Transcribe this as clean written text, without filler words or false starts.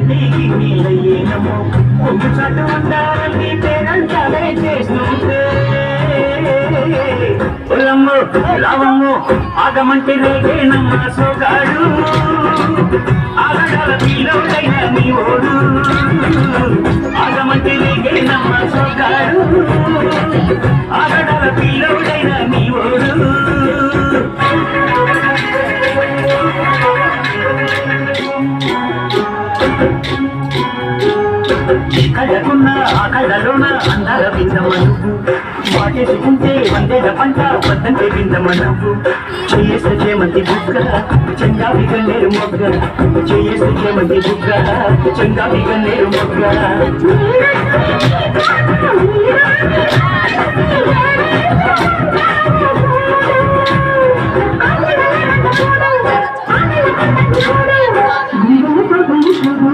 నీకి నీలయ్యేనమ్మో ఒంగు చాటు ఉండాలని పేరంటాలే చేస్తుంటే ఒల్లమ్మో లావమ్మో ఆగమంటే రేగేనమ్మ సోగాడు ఆగడాల పీలోడైన నీ ఓడు ఆగమంటే రేగేనమ్మ సోగాడు ఆగడాల పీలోడైన నీ ఓడు కళ్ళకున్న ఆ కళ్ళలోన అందాల విందమ్మ నువ్వు వాటేసుకుంటే వందేల పంట వద్దంటే విందమ్మ నువ్వు చేస్తే చేమంతి బుగ్గ చెంగావి గన్నేరు మొగ్గ చేస్తే చేమంతి బుగ్గ చెంగావి గన్నేరు మొగ్గ